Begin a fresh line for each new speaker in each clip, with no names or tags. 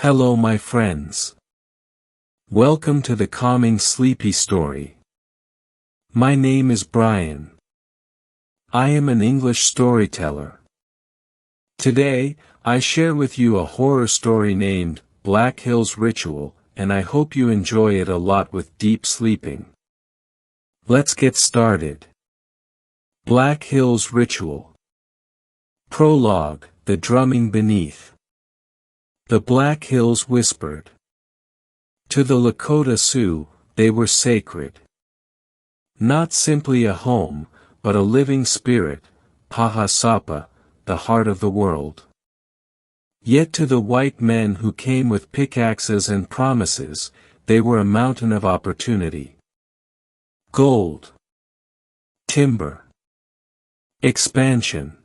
Hello my friends. Welcome to the calming sleepy story. My name is Brian. I am an English storyteller. Today, I share with you a horror story named Black Hills Ritual, and I hope you enjoy it a lot with deep sleeping. Let's get started. Black Hills Ritual. Prologue, the drumming beneath. The Black Hills whispered. To the Lakota Sioux, they were sacred. Not simply a home, but a living spirit, Pahasapa, the heart of the world. Yet to the white men who came with pickaxes and promises, they were a mountain of opportunity. Gold. Timber. Expansion.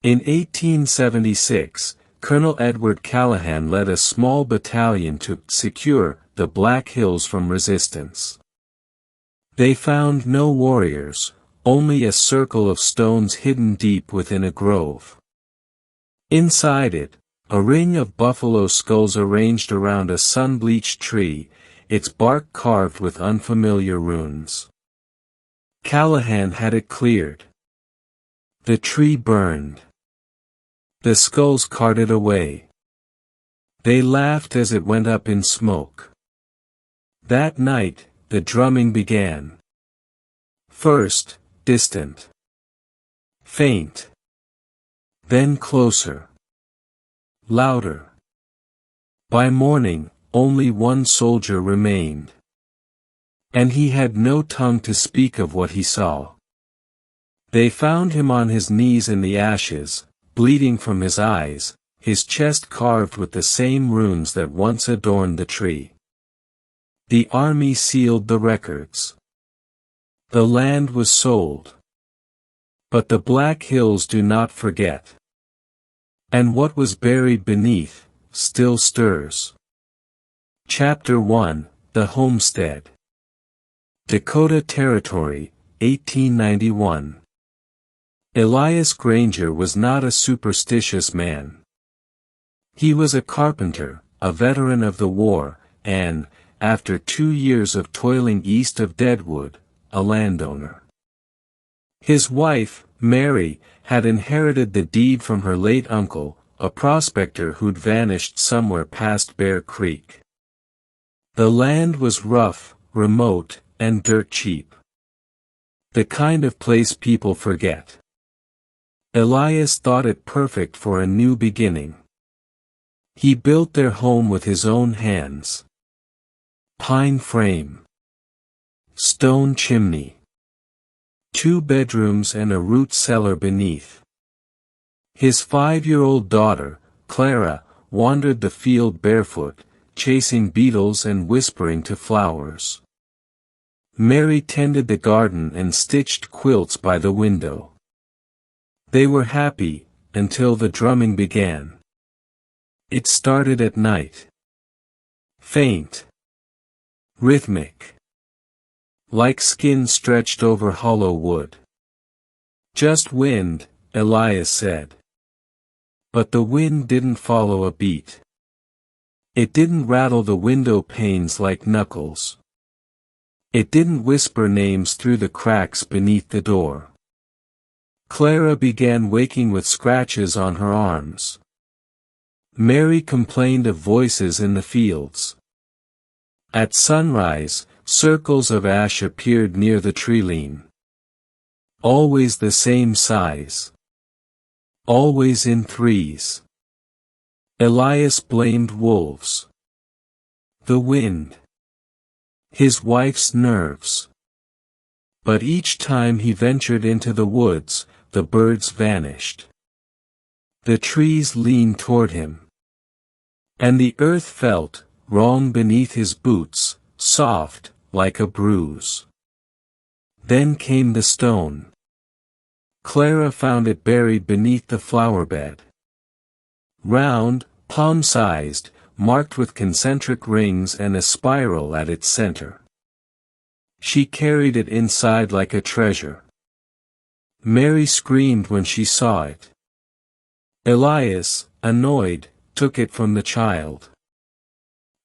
In 1876, Colonel Edward Callahan led a small battalion to secure the Black Hills from resistance. They found no warriors, only a circle of stones hidden deep within a grove. Inside it, a ring of buffalo skulls arranged around a sun-bleached tree, its bark carved with unfamiliar runes. Callahan had it cleared. The tree burned. The skulls carted away. They laughed as it went up in smoke. That night, the drumming began. First, distant. Faint. Then closer. Louder. By morning, only one soldier remained. And he had no tongue to speak of what he saw. They found him on his knees in the ashes, bleeding from his eyes, his chest carved with the same runes that once adorned the tree. The army sealed the records. The land was sold. But the Black Hills do not forget. And what was buried beneath, still stirs. Chapter 1, The Homestead. Dakota Territory, 1891. Elias Granger was not a superstitious man. He was a carpenter, a veteran of the war, and, after 2 years of toiling east of Deadwood, a landowner. His wife, Mary, had inherited the deed from her late uncle, a prospector who'd vanished somewhere past Bear Creek. The land was rough, remote, and dirt cheap. The kind of place people forget. Elias thought it perfect for a new beginning. He built their home with his own hands. Pine frame. Stone chimney. 2 bedrooms and a root cellar beneath. His 5-year-old daughter, Clara, wandered the field barefoot, chasing beetles and whispering to flowers. Mary tended the garden and stitched quilts by the window. They were happy, until the drumming began. It started at night. Faint. Rhythmic. Like skin stretched over hollow wood. Just wind, Elias said. But the wind didn't follow a beat. It didn't rattle the window panes like knuckles. It didn't whisper names through the cracks beneath the door. Clara began waking with scratches on her arms. Mary complained of voices in the fields. At sunrise, circles of ash appeared near the tree-line. Always the same size. Always in threes. Elias blamed wolves. The wind. His wife's nerves. But each time he ventured into the woods, the birds vanished. The trees leaned toward him. And the earth felt, wrong beneath his boots, soft, like a bruise. Then came the stone. Clara found it buried beneath the flower bed. Round, palm-sized, marked with concentric rings and a spiral at its center. She carried it inside like a treasure. Mary screamed when she saw it. Elias, annoyed, took it from the child.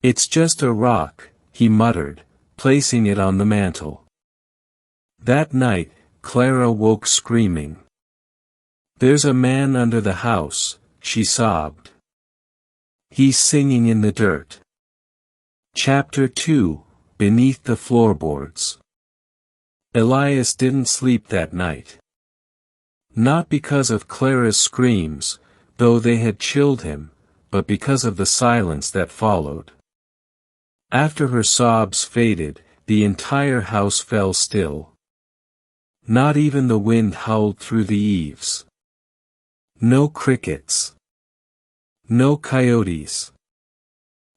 "It's just a rock," he muttered, placing it on the mantel. That night, Clara woke screaming. "There's a man under the house," she sobbed. "He's singing in the dirt." Chapter 2, Beneath the Floorboards. Elias didn't sleep that night. Not because of Clara's screams, though they had chilled him, but because of the silence that followed. After her sobs faded, the entire house fell still. Not even the wind howled through the eaves. No crickets. No coyotes.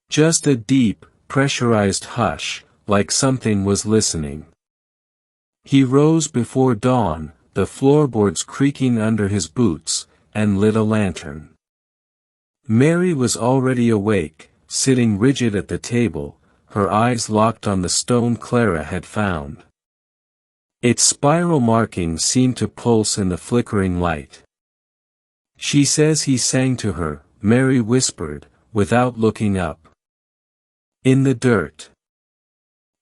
Just a deep, pressurized hush, like something was listening. He rose before dawn, the floorboards creaking under his boots, and lit a lantern. Mary was already awake, sitting rigid at the table, her eyes locked on the stone Clara had found. Its spiral markings seemed to pulse in the flickering light. "She says he sang to her," Mary whispered, without looking up. "In the dirt."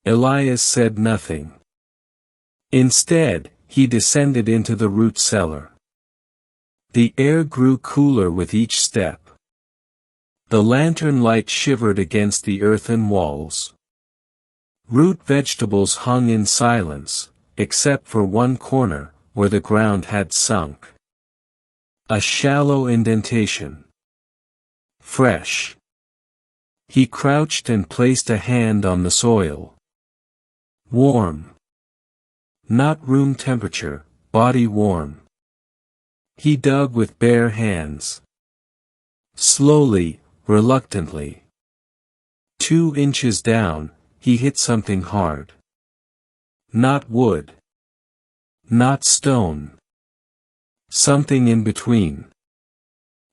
Elias said nothing. Instead, he descended into the root cellar. The air grew cooler with each step. The lantern light shivered against the earthen walls. Root vegetables hung in silence, except for one corner, where the ground had sunk. A shallow indentation. Fresh. He crouched and placed a hand on the soil. Warm. Not room temperature, body warm. He dug with bare hands. Slowly, reluctantly. 2 inches down, he hit something hard. Not wood. Not stone. Something in between.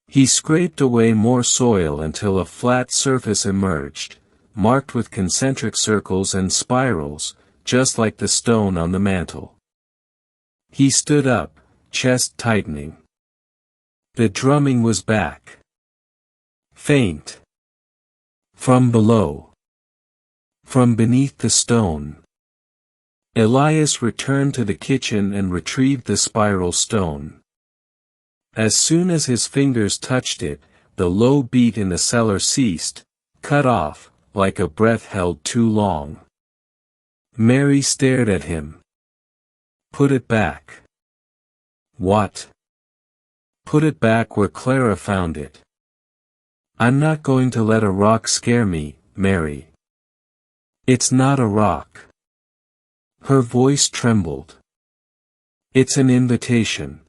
He scraped away more soil until a flat surface emerged, marked with concentric circles and spirals, just like the stone on the mantel. He stood up, chest tightening. The drumming was back. Faint. From below. From beneath the stone. Elias returned to the kitchen and retrieved the spiral stone. As soon as his fingers touched it, the low beat in the cellar ceased, cut off, like a breath held too long. Mary stared at him. "Put it back." "What?" "Put it back where Clara found it." "I'm not going to let a rock scare me, Mary." "It's not a rock." Her voice trembled. "It's an invitation."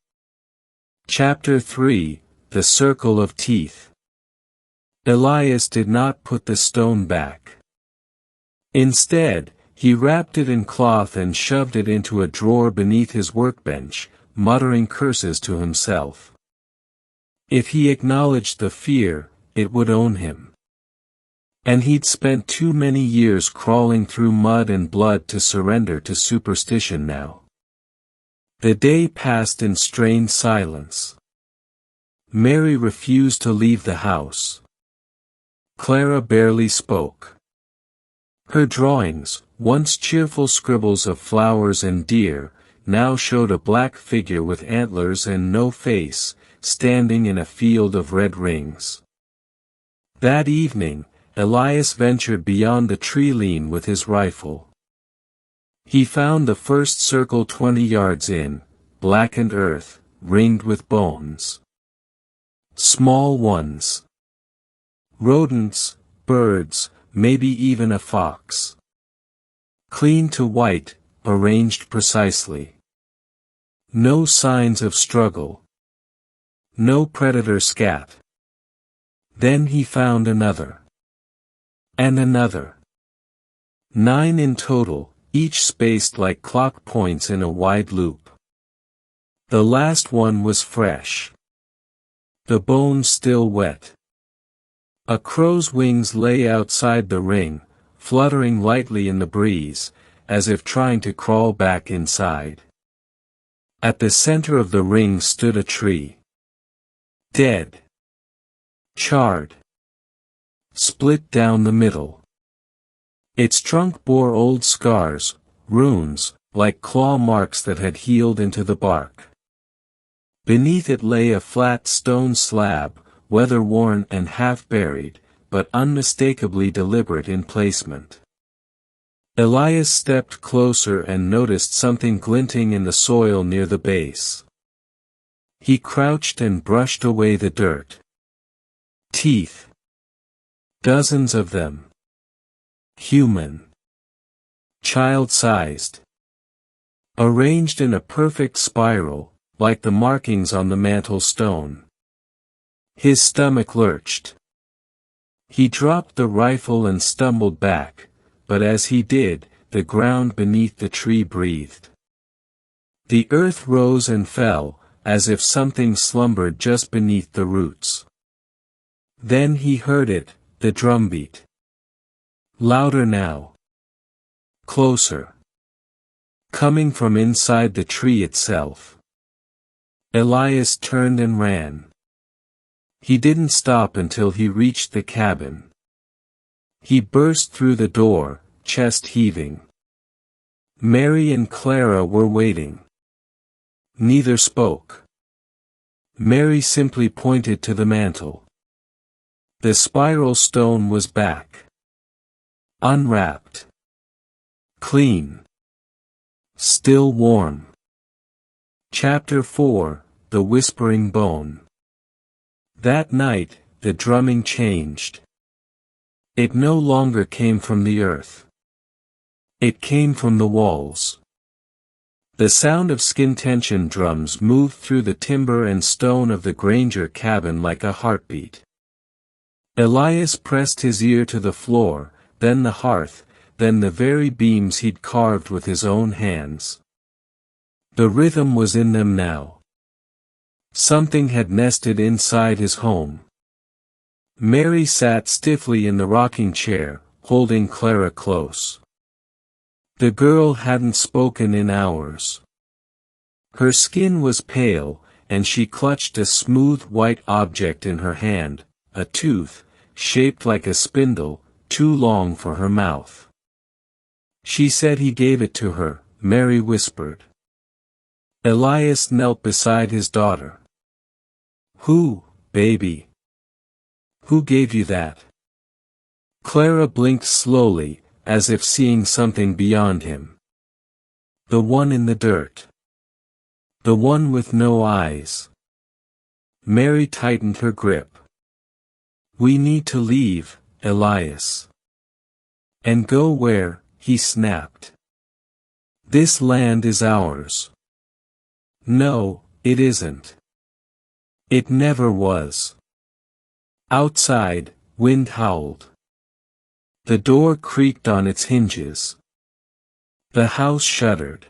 Chapter 3, The Circle of Teeth. Elias did not put the stone back. Instead, he wrapped it in cloth and shoved it into a drawer beneath his workbench, muttering curses to himself. If he acknowledged the fear, it would own him. And he'd spent too many years crawling through mud and blood to surrender to superstition now. The day passed in strained silence. Mary refused to leave the house. Clara barely spoke. Her drawings, once cheerful scribbles of flowers and deer, now showed a black figure with antlers and no face, standing in a field of red rings. That evening, Elias ventured beyond the tree line with his rifle. He found the first circle 20 yards in, blackened earth, ringed with bones. Small ones. Rodents, birds, maybe even a fox. Clean to white, arranged precisely. No signs of struggle. No predator scat. Then he found another. And another. 9 in total, each spaced like clock points in a wide loop. The last one was fresh. The bones still wet. A crow's wings lay outside the ring, fluttering lightly in the breeze, as if trying to crawl back inside. At the center of the ring stood a tree. Dead. Charred. split down the middle. Its trunk bore old scars, runes, like claw marks that had healed into the bark. Beneath it lay a flat stone slab, weather-worn and half-buried, but unmistakably deliberate in placement. Elias stepped closer and noticed something glinting in the soil near the base. He crouched and brushed away the dirt. Teeth. Dozens of them. Human. Child-sized. Arranged in a perfect spiral, like the markings on the mantel stone. His stomach lurched. He dropped the rifle and stumbled back, but as he did, the ground beneath the tree breathed. The earth rose and fell, as if something slumbered just beneath the roots. Then he heard it, the drumbeat. Louder now. Closer. Coming from inside the tree itself. Elias turned and ran. He didn't stop until he reached the cabin. He burst through the door, chest heaving. Mary and Clara were waiting. Neither spoke. Mary simply pointed to the mantel. The spiral stone was back. Unwrapped. Clean. Still warm. Chapter 4, The Whispering Bone. That night, the drumming changed. It no longer came from the earth. It came from the walls. The sound of skin-tension drums moved through the timber and stone of the Granger cabin like a heartbeat. Elias pressed his ear to the floor, then the hearth, then the very beams he'd carved with his own hands. The rhythm was in them now. Something had nested inside his home. Mary sat stiffly in the rocking chair, holding Clara close. The girl hadn't spoken in hours. Her skin was pale, and she clutched a smooth white object in her hand, a tooth, shaped like a spindle, too long for her mouth. She said he gave it to her, Mary whispered. Elias knelt beside his daughter. Who, baby? Who gave you that? Clara blinked slowly, as if seeing something beyond him. The one in the dirt. The one with no eyes. Mary tightened her grip. We need to leave, Elias. And go where? He snapped. This land is ours. No, it isn't. It never was. Outside, wind howled. The door creaked on its hinges. The house shuddered.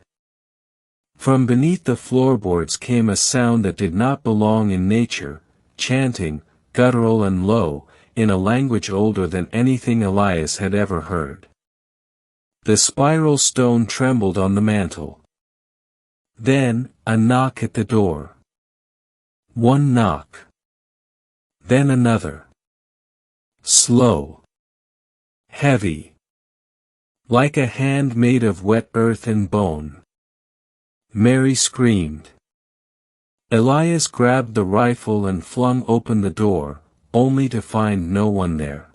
From beneath the floorboards came a sound that did not belong in nature, chanting, guttural and low, in a language older than anything Elias had ever heard. The spiral stone trembled on the mantel. Then, a knock at the door. One knock. Then another. Slow. Heavy. Like a hand made of wet earth and bone. Mary screamed. Elias grabbed the rifle and flung open the door, only to find no one there.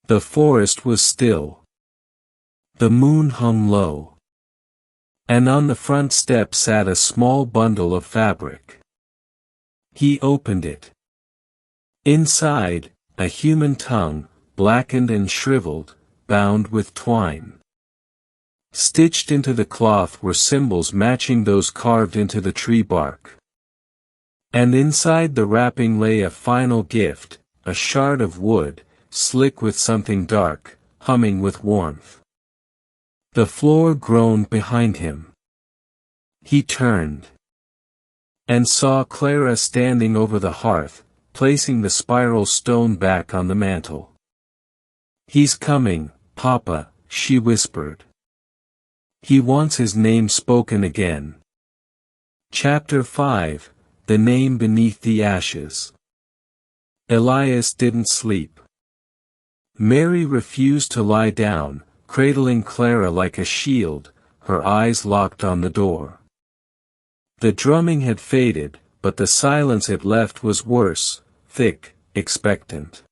The forest was still. The moon hung low. And on the front step sat a small bundle of fabric. He opened it. Inside, a human tongue, blackened and shriveled, bound with twine. Stitched into the cloth were symbols matching those carved into the tree bark. And inside the wrapping lay a final gift, a shard of wood, slick with something dark, humming with warmth. The floor groaned behind him. He turned. And saw Clara standing over the hearth, placing the spiral stone back on the mantel. He's coming, Papa, she whispered. He wants his name spoken again. Chapter 5, The Name Beneath the Ashes. Elias didn't sleep. Mary refused to lie down, cradling Clara like a shield, her eyes locked on the door. The drumming had faded, but the silence it left was worse, thick, expectant.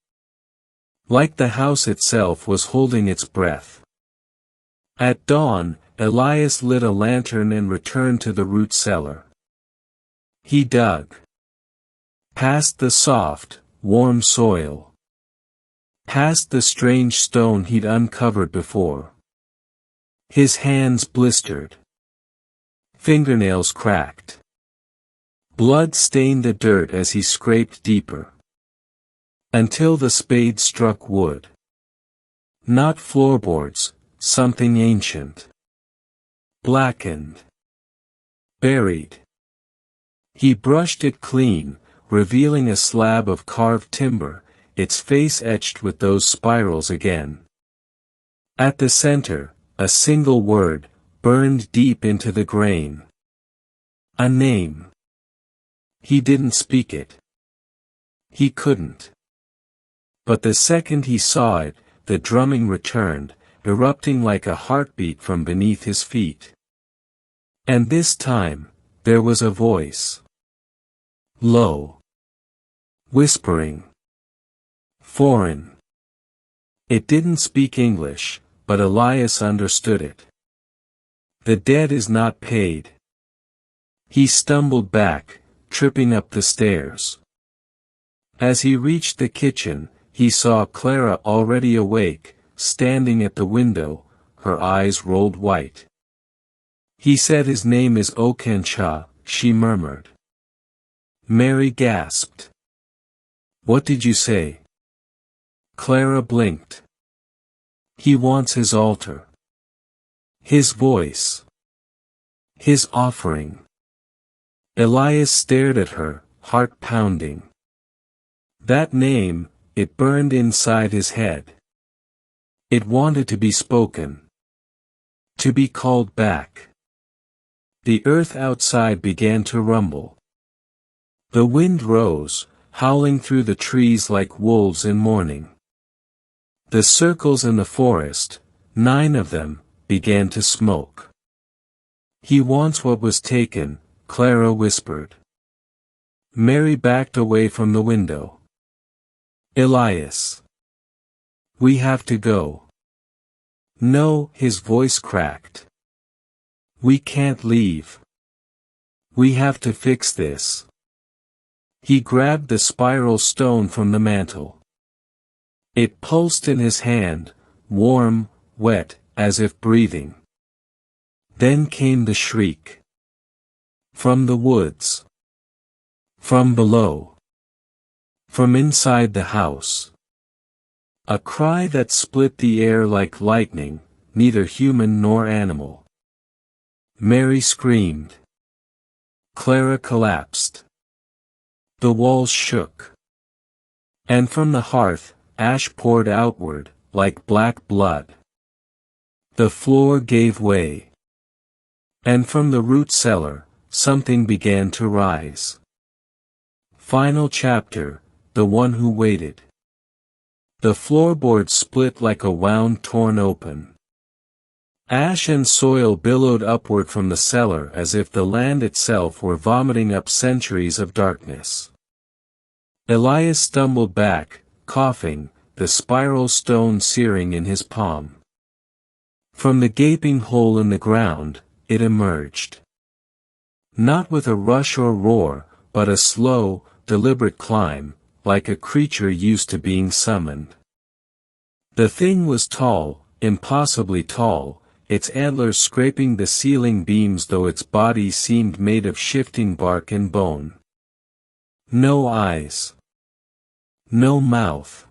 Like the house itself was holding its breath. At dawn, Elias lit a lantern and returned to the root cellar. He dug past the soft, warm soil, past the strange stone he'd uncovered before. His hands blistered. Fingernails cracked. Blood stained the dirt as he scraped deeper. Until the spade struck wood. Not floorboards, something ancient. Blackened. Buried. He brushed it clean, revealing a slab of carved timber, its face etched with those spirals again. At the center, a single word, burned deep into the grain. A name. He didn't speak it. He couldn't. But the second he saw it, the drumming returned, erupting like a heartbeat from beneath his feet. And this time, there was a voice. Low. Whispering. Foreign. It didn't speak English, but Elias understood it. The debt is not paid. He stumbled back, tripping up the stairs. As he reached the kitchen, he saw Clara already awake, standing at the window, her eyes rolled white. He said his name is Okencha, she murmured. Mary gasped. What did you say? Clara blinked. He wants his altar. His voice. His offering. Elias stared at her, heart pounding. That name, it burned inside his head. It wanted to be spoken. To be called back. The earth outside began to rumble. The wind rose, howling through the trees like wolves in mourning. The circles in the forest, 9 of them, began to smoke. He wants what was taken, Clara whispered. Mary backed away from the window. Elias. We have to go. No, his voice cracked. We can't leave. We have to fix this. He grabbed the spiral stone from the mantel. It pulsed in his hand, warm, wet, as if breathing. Then came the shriek. From the woods. From below. From inside the house. A cry that split the air like lightning, neither human nor animal. Mary screamed. Clara collapsed. The walls shook. And from the hearth, ash poured outward, like black blood. The floor gave way. And from the root cellar, something began to rise. Final chapter, the one who waited. The floorboards split like a wound torn open. Ash and soil billowed upward from the cellar as if the land itself were vomiting up centuries of darkness. Elias stumbled back, coughing, the spiral stone searing in his palm. From the gaping hole in the ground, it emerged. Not with a rush or roar, but a slow, deliberate climb, like a creature used to being summoned. The thing was tall, impossibly tall, its antlers scraping the ceiling beams though its body seemed made of shifting bark and bone. No eyes. No mouth.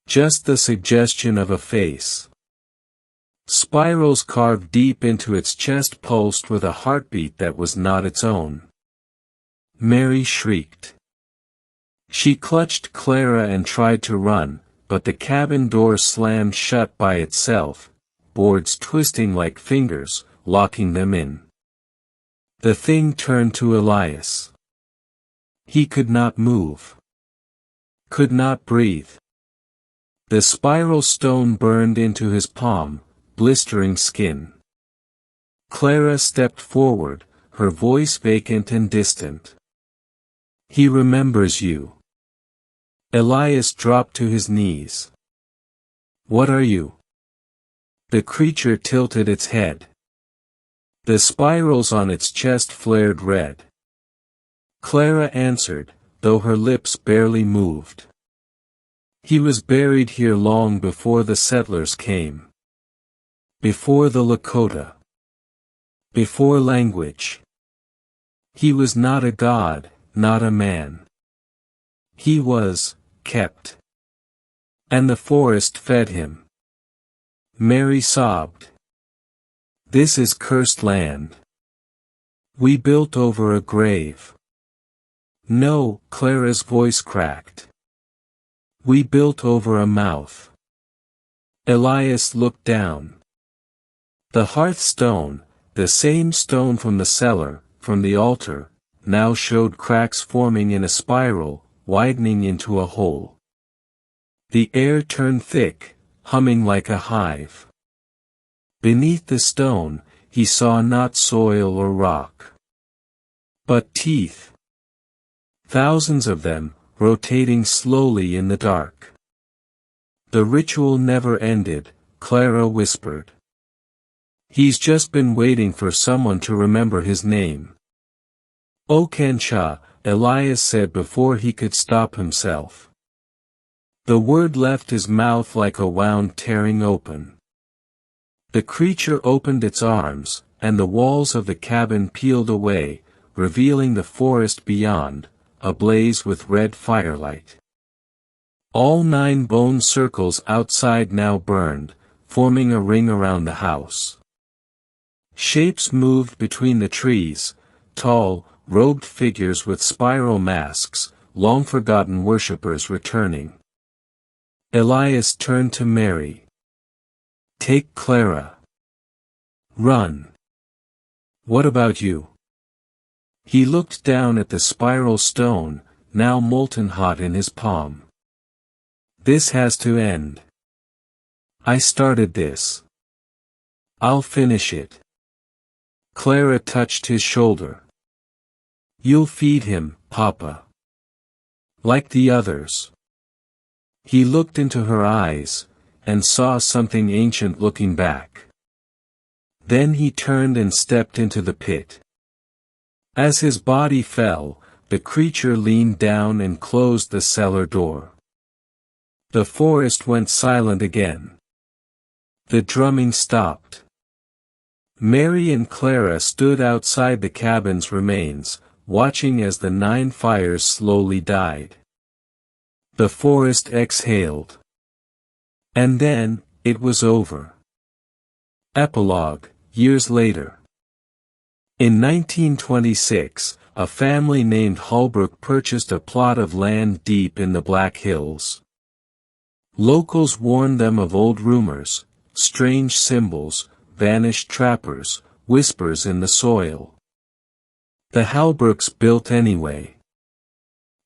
Just the suggestion of a face. Spirals carved deep into its chest pulsed with a heartbeat that was not its own. Mary shrieked. She clutched Clara and tried to run, but the cabin door slammed shut by itself, boards twisting like fingers, locking them in. The thing turned to Elias. He could not move. Could not breathe. The spiral stone burned into his palm, blistering skin. Clara stepped forward, her voice vacant and distant. "He remembers you." Elias dropped to his knees. "What are you?" The creature tilted its head. The spirals on its chest flared red. Clara answered, though her lips barely moved. "He was buried here long before the settlers came. Before the Lakota. Before language. He was not a god, not a man. He was kept. And the forest fed him." Mary sobbed. "This is cursed land. We built over a grave." "No," Clara's voice cracked. "We built over a mouth." Elias looked down. The hearthstone, the same stone from the cellar, from the altar, now showed cracks forming in a spiral, widening into a hole. The air turned thick, humming like a hive. Beneath the stone, he saw not soil or rock, but teeth. Thousands of them, rotating slowly in the dark. "The ritual never ended," Clara whispered. "He's just been waiting for someone to remember his name." "Okansha," Elias said before he could stop himself. The word left his mouth like a wound tearing open. The creature opened its arms, and the walls of the cabin peeled away, revealing the forest beyond, ablaze with red firelight. All 9 bone circles outside now burned, forming a ring around the house. Shapes moved between the trees, tall, robed figures with spiral masks, long-forgotten worshippers returning. Elias turned to Mary. "Take Clara. Run. What about you?" He looked down at the spiral stone, now molten hot in his palm. "This has to end. I started this. I'll finish it." Clara touched his shoulder. "You'll feed him, Papa. Like the others." He looked into her eyes, and saw something ancient looking back. Then he turned and stepped into the pit. As his body fell, the creature leaned down and closed the cellar door. The forest went silent again. The drumming stopped. Mary and Clara stood outside the cabin's remains, watching as the 9 fires slowly died. The forest exhaled. And then, it was over. Epilogue, years later. In 1926, a family named Holbrook purchased a plot of land deep in the Black Hills. Locals warned them of old rumors, strange symbols, vanished trappers, whispers in the soil. The Holbrooks built anyway.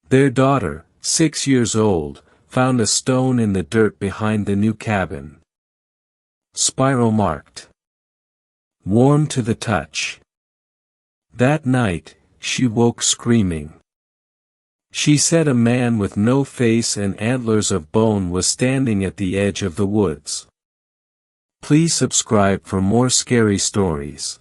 Their daughter, 6 years old, found a stone in the dirt behind the new cabin. Spiral marked. Warm to the touch. That night, she woke screaming. She said a man with no face and antlers of bone was standing at the edge of the woods. Please subscribe for more scary stories.